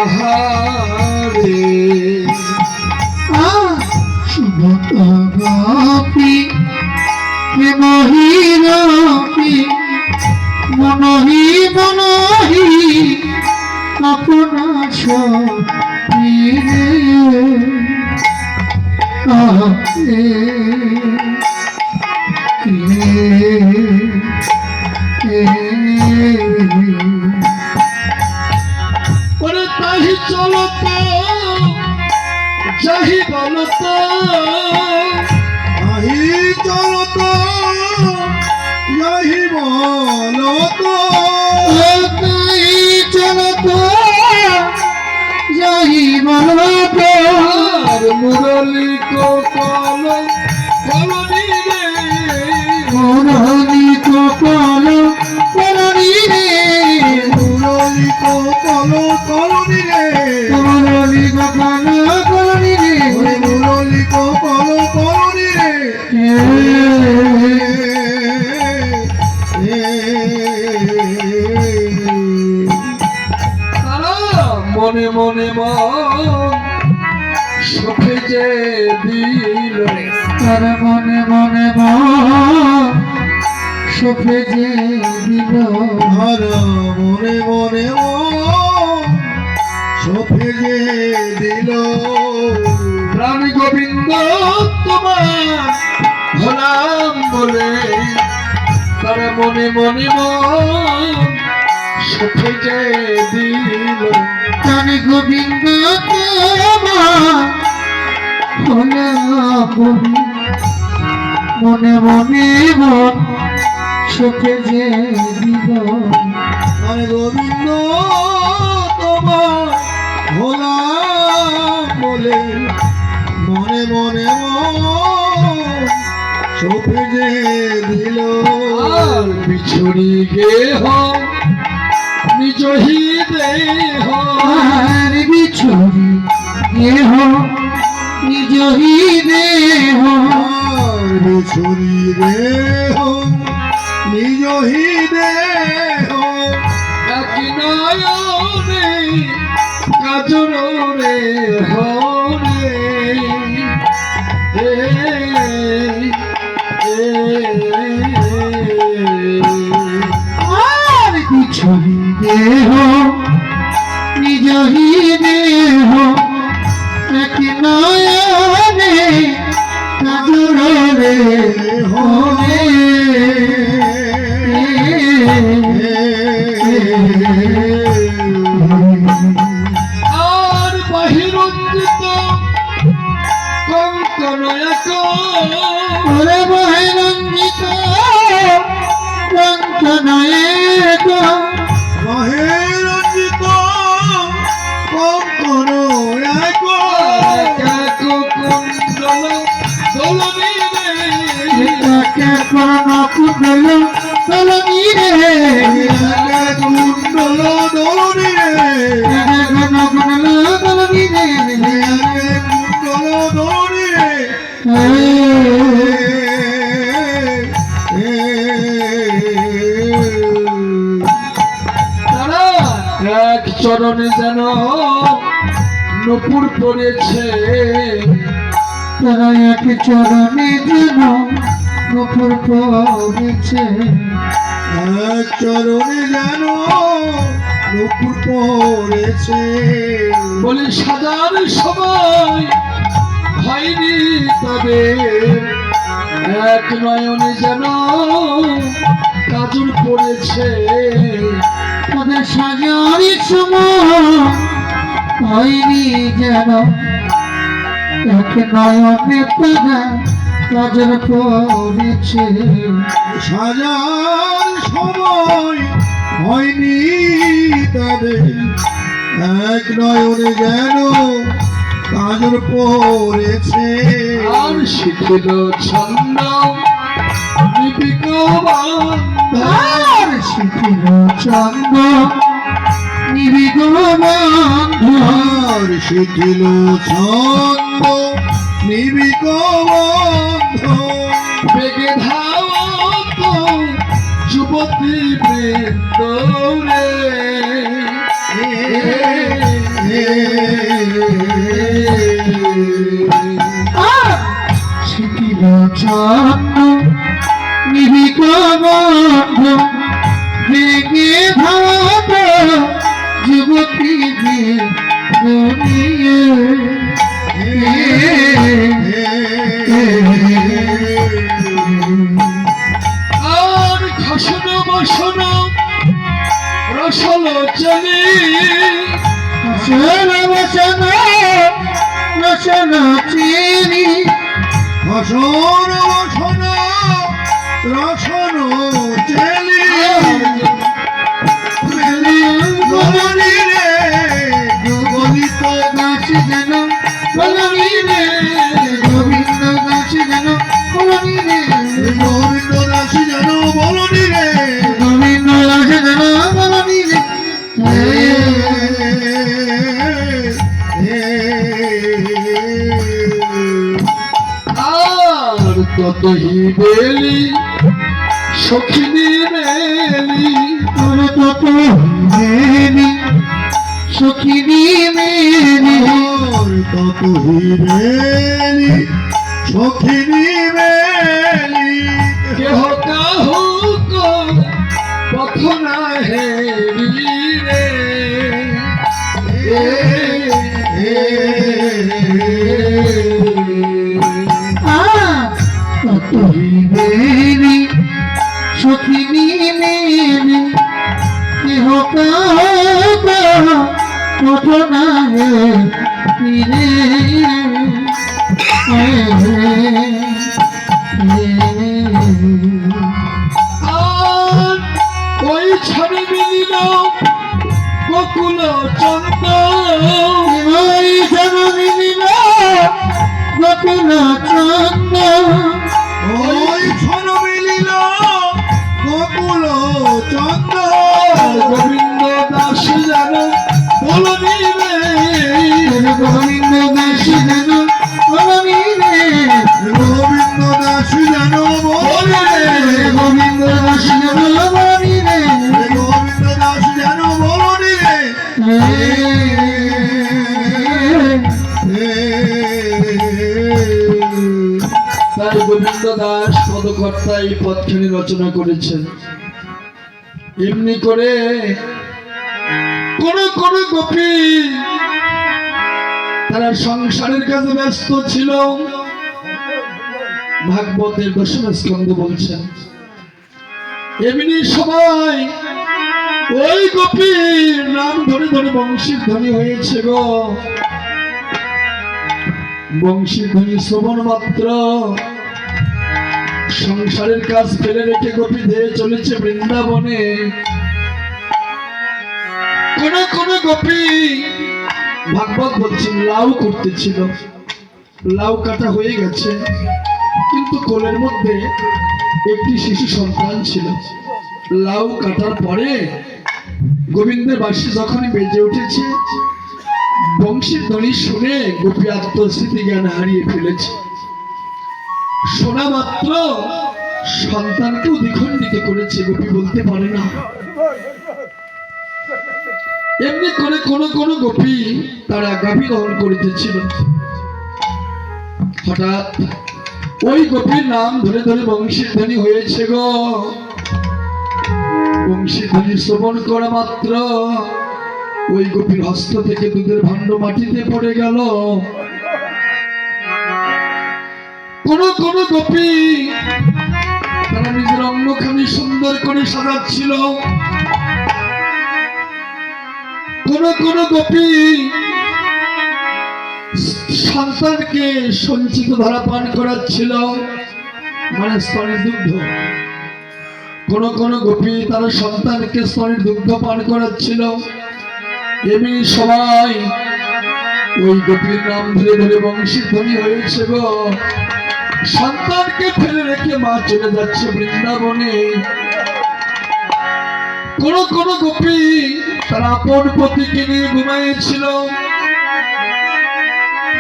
আহারে শুভতী মহিরপি মনহি মনহি আপনা সপিরে ওরে তাহি চলত যাহি বলত আহি চলত যাহি বলত চলত যাহি বলত আর মুরলি কল কলনি রে মুরলি কল কলনি রে মুরলি কল কলনি রে মুরলি কল কলনি রে মুরলি কল কলনি রে তারা মনে মনে মন সুখে যে দিল তার মনে মনে সুখে যে দিল আর মনে মনে সফে যে দিল প্রাণ গোবিন্দ তোমার হলাম বলে তারা মনে মনে মন সুখে যে দিল প্রাণ গোবিন্দ তোমার মনে মনে সুখে যে দিল আর গোবিন্দ তোমার হলাম বলে মনে মনে সফে যে দিল আর বিছড়ি গেহ নিজ দেহ আর বিছড়ি দেহ নিজ দেহ ছুরি দেহ নিজ দেহ এক নয়নে কাজল রে হরে আর বিছড়ি দেহ নিজ দেহ এক নয়নে কাজল রে হরে আর বাহিরঞ্জিত কঙ্কন এক ওরে বহিরঞ্জিত কঙ্কনয়েক মহেরঞ্জিত কঙ্কন এক এক কুণ্ডল দোলনি রে একে করণ কুণ্ডল দলনি রে এক কুণ্ডল দলনি রে একে করণ কুণ্ডল দলনি রে এক কুণ্ডল দলনি রে তারা এক চরণে যেন নূপুর পড়েছে তারা এক চরণে যেন নূপুর পড়েছে এক চরণে যেন নূপুর পড়েছে বলি সাজার সময় হয়নি তবে এক নয়নে যেন কাজল পড়েছে তাদের সাজার সময় হয়নি যেন এক নয়নে তারা কাজল পড়েছে সাজার সময় হয়নি তাদের এক নয়নে যেন কাজল পড়েছে আর শিখিল ছন্দ দীপিক আর শিখিল চন্দ নিবিগ বন্ধু আর শিখিল ছন্দ নিবিক বন্ধ বেগে ধাওত যুবতী বৃন্দ রে ছন্দ নিবিক বন্ধু ভেঙে ভাব যুবতী দুনিয়ে আর ঘষণ বসন রসল চলি রসন চিনি বসন বসন রসন চেলি গলি রে গলিত গাছ যেন কলমি রে গোবিন্দ গাছ যেন কলমি রে গোবিন্দ দাস যেন বলনি রে গোবিন্দ গাছ যেন কলমি রে আর ততহি বেলি সখিনী মেলি তোর তত মেনি সখিনী মেনি তত হিরেলি সখিনী মেলি কেহ কাহুক পথ না হেরি রে তত মেনি সখিনী মেনি কেহ কত না রে আর ওই ছাড়ে মিলিল বকুল চন্দ ওই জনমিল গোকুল চন্দ ওই ছন মিলিল গোকুল চন্দ গোবিন্দ দাস যেন বলনি রে গোবিন্দ দাস যেন কলমি রে গোবিন্দ দাস যেন বলে গোবিন্দ দাস যেন কলমি রে গোবিন্দ দাস যেন বলনি রে তাই গোবিন্দ দাস পদকর্তা এই পদখানি রচনা করেছেন। এমনি করে কোন কোন গোপী তারা সংসারের কাজে ব্যস্ত ছিল। ভাগবতের দশম স্কন্ধ বলছেন এমনি সবাই ওই গোপীর নাম ধরে ধরে বংশীর ধ্বনি হয়েছে গো। বংশীর ধ্বনি শ্রবণ মাত্র সংসারের কাজ ফেলে রেখে গোপী ধেয়ে চলেছে বৃন্দাবনে। কোন কোন গোপী ভাগবত বলছেন লাউ করতেছিল, লাউ কাটা হয়ে গেছে, কিন্তু কোলের মধ্যে একটি শিশু সন্তান ছিল। লাউ কাটার পরে গোবিন্দের বাঁশি যখনই বেজে উঠেছে, বংশীর ধ্বনি শুনে গোপী আত্মস্মৃতি জ্ঞান হারিয়ে ফেলেছে। শোনা মাত্র সন্তানকেও দ্বিখণ্ডিত করেছে, গোপী বলতে পারে না। এমনি করে কোন কোন গোপী তারা গাভী দহন করিতেছিল। হঠাৎ ওই গোপীর নাম ধরে ধরে বংশীর ধ্বনি হয়েছে গো। বংশীর ধ্বনি শ্রবণ করা মাত্র ওই গোপীর হস্ত থেকে দুধের ভাণ্ড মাটিতে পড়ে গেল। কোন কোন গোপী তারা নিজের অঙ্গখানি সুন্দর করে সাজাচ্ছিল। কোন কোন গোপী সন্তানকে সঞ্চিত ধারা পান করাচ্ছিল, মানে স্তনের দুগ্ধ। কোন কোন গোপী তারা সন্তানকে স্তনের দুগ্ধ পান করাচ্ছিল। এমনি সবাই ওই গোপীর নাম ধরে ধরে বংশী ধ্বনি হয়েছে গো। সন্তানকে ফেলে রেখে মা চলে যাচ্ছে বৃন্দাবনে। কোন কোন গোপী তারা আপন পতিকে নিয়ে ঘুমাইছিল।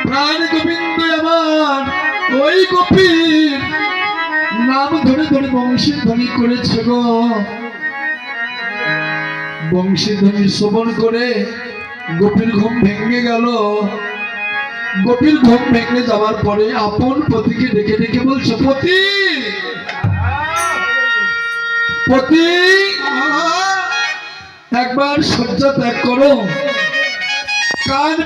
প্রাণ গোবিন্দ আমার ওই গোপীর নাম ধরে ধরে বংশী ধ্বনি করেছে গো। বংশী ধ্বনি শ্রবণ করে গোপীর ঘুম ভেঙে গেল। গোপীর ঘুম ভেঙে যাওয়ার পরে আপন পতিকে ডেকে ডেকে বলছে, পতি পতি একবার শয্যা ত্যাগ করো। কান